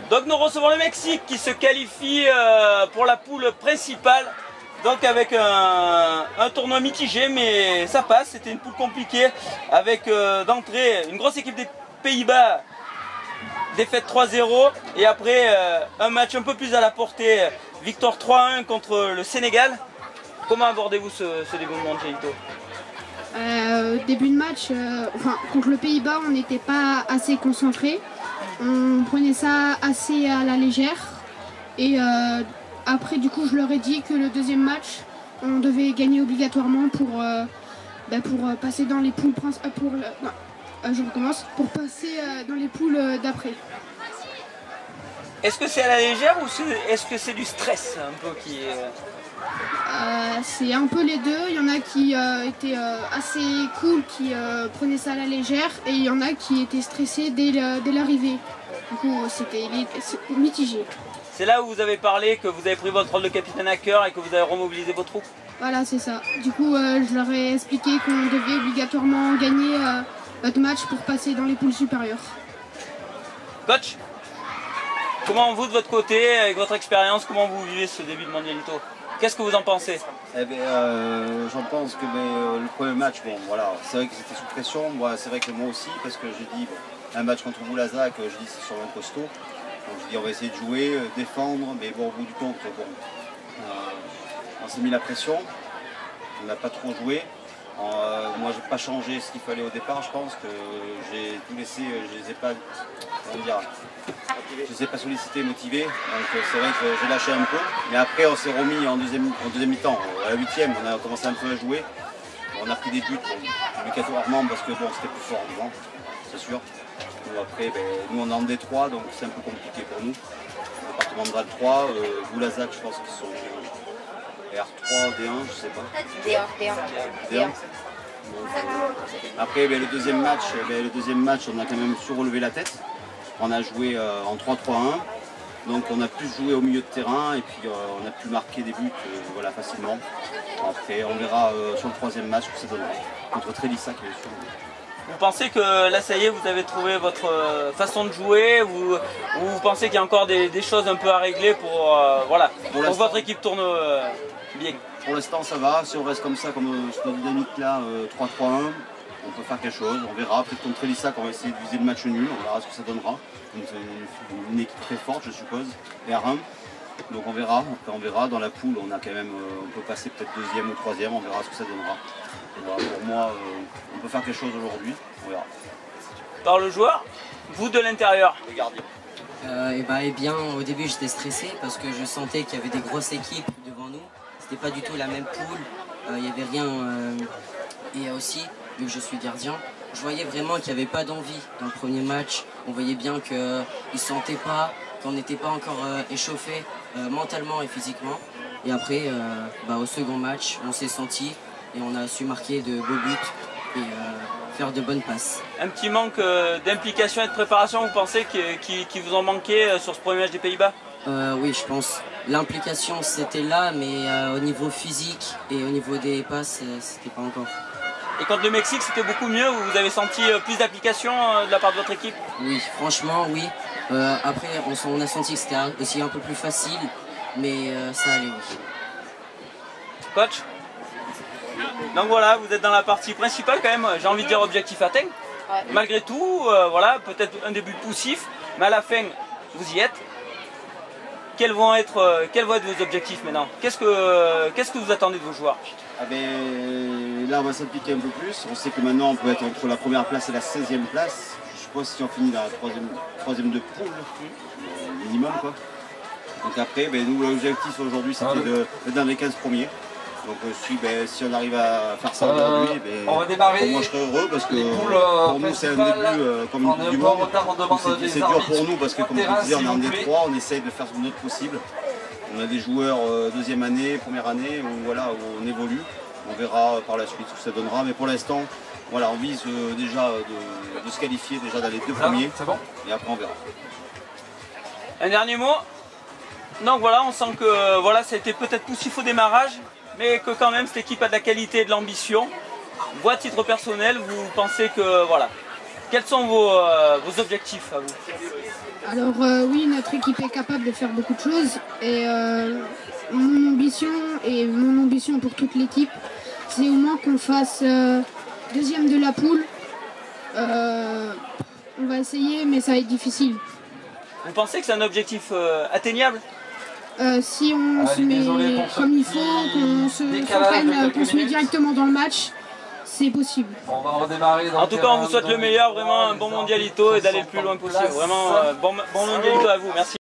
Donc nous recevons le Mexique qui se qualifie pour la poule principale. Donc avec un tournoi mitigé, mais ça passe. C'était une poule compliquée avec d'entrée une grosse équipe des Pays-Bas, défaite 3-0. Et après un match un peu plus à la portée, victoire 3-1 contre le Sénégal. Comment abordez-vous ce début de mondialité? Début de match, contre le Pays-Bas, on n'était pas assez concentré. On prenait ça assez à la légère. Et après, du coup, je leur ai dit que le deuxième match, on devait gagner obligatoirement pour passer dans les poules pour passer dans les poules d'après. Est-ce que c'est à la légère ou est-ce que c'est du stress un peu qui est... C'est un peu les deux. Il y en a qui étaient assez cool, qui prenaient ça à la légère, et il y en a qui étaient stressés dès l'arrivée. Du coup, c'était mitigé. C'est là où vous avez parlé que vous avez pris votre rôle de capitaine à cœur et que vous avez remobilisé vos troupes? Voilà, c'est ça. Du coup, je leur ai expliqué qu'on devait obligatoirement gagner notre match pour passer dans les poules supérieures. Coach, comment vous, de votre côté, avec votre expérience, comment vous vivez ce début de mondialito? Qu'est-ce que vous en pensez? J'en pense que le premier match, bon voilà, c'est vrai que c'était sous pression. Moi, c'est vrai que moi aussi, parce que j'ai dit, un match contre Boulazac, je dis c'est sûrement costaud. Donc je dis on va essayer de jouer, défendre, mais bon, au bout du compte, on s'est mis la pression. On n'a pas trop joué. Moi, j'ai pas changé ce qu'il fallait au départ. Je pense que j'ai tout laissé, je les ai pas, comment dire, je les ai pas sollicités, motivés. Donc c'est vrai que j'ai lâché un peu. Mais après, on s'est remis en deuxième mi-temps. À la 8e, on a commencé un peu à jouer. On a pris des buts obligatoirement parce que bon, c'était plus fort devant, c'est sûr. Donc après, nous on est en D3, donc c'est un peu compliqué pour nous. Le département de Drade 3, Boulazac, je pense qu'ils sont R3, D1, je sais pas. D1. Après, le deuxième match, on a quand même surrelevé la tête. On a joué en 3-3-1. Donc on a pu jouer au milieu de terrain et puis on a pu marquer des buts facilement. Après, on verra sur le troisième match ce que ça donnera. Contre Trélissac, bien sûr. Vous pensez que là, ça y est, vous avez trouvé votre façon de jouer, ou vous pensez qu'il y a encore des choses un peu à régler pour que votre équipe tourne bien? Pour l'instant, ça va. Si on reste comme ça, comme cette dynamique-là, 3-3-1, on peut faire quelque chose. On verra. Peut-être contre Trélissac, on va essayer de viser le match nul. On verra ce que ça donnera. C'est une équipe très forte, je suppose, R1. Donc on verra. Après, on verra. Dans la poule, on a quand même, on peut passer peut-être deuxième ou troisième. On verra ce que ça donnera. Voilà, pour moi, on peut faire quelque chose aujourd'hui. On verra. Par le joueur, vous de l'intérieur, le gardien. Eh bien, au début, j'étais stressé parce que je sentais qu'il y avait des grosses équipes devant nous. C'était pas du tout la même poule. Il n'y avait rien. Et aussi, vu que je suis gardien, je voyais vraiment qu'il n'y avait pas d'envie dans le premier match. On voyait bien qu'ils ne sentaient pas, qu'on n'était pas encore échauffé mentalement et physiquement. Et après, au second match, on s'est senti et on a su marquer de beaux buts et faire de bonnes passes. Un petit manque d'implication et de préparation, vous pensez qu'il vous en manquait sur ce premier match des Pays-Bas? Oui, je pense. L'implication c'était là, mais au niveau physique et au niveau des passes, c'était pas encore. Et contre le Mexique, c'était beaucoup mieux? Vous avez senti plus d'application de la part de votre équipe? Oui, franchement, oui. Après, on a senti que c'était aussi un peu plus facile, mais ça allait, oui. Coach? Donc voilà, vous êtes dans la partie principale quand même, j'ai envie de dire objectif atteint. Ouais. Malgré tout, peut-être un début poussif, mais à la fin, vous y êtes. Quels vont être vos objectifs maintenant? Qu'est-ce que vous attendez de vos joueurs? Là, on va s'impliquer un peu plus. On sait que maintenant, on peut être entre la première place et la 16e place. Je suppose si on finit dans la troisième de poule, minimum, quoi. Donc après, nous, l'objectif aujourd'hui, c'était d'être dans les 15 premiers. Donc si on arrive à faire ça aujourd'hui, on va démarrer. Moi je serais heureux parce que pour nous c'est un début comme une coupe du monde. C'est dur pour nous parce que comme je vous disais, on est en D3, on essaye de faire ce notre possible. On a des joueurs deuxième année, première année, où on évolue. On verra par la suite ce que ça donnera. Mais pour l'instant, on vise déjà de se qualifier déjà dans les deux premiers. C'est bon. Et après on verra. Un dernier mot. Donc voilà, on sent que ça a été peut-être poussif au démarrage, mais que quand même cette équipe a de la qualité et de l'ambition. Vous, à titre personnel, vous pensez que quels sont vos objectifs à vous? Alors oui, notre équipe est capable de faire beaucoup de choses et mon ambition pour toute l'équipe, c'est au moins qu'on fasse deuxième de la poule. On va essayer, mais ça va être difficile. Vous pensez que c'est un objectif atteignable? Si on se met comme il faut, qu'on s'entraîne, qu'on se met directement dans le match, c'est possible. On va redémarrer en tout cas, on vous souhaite le meilleur, vraiment un bon mondialito et d'aller le plus loin possible. Vraiment, bon mondialito à vous, merci.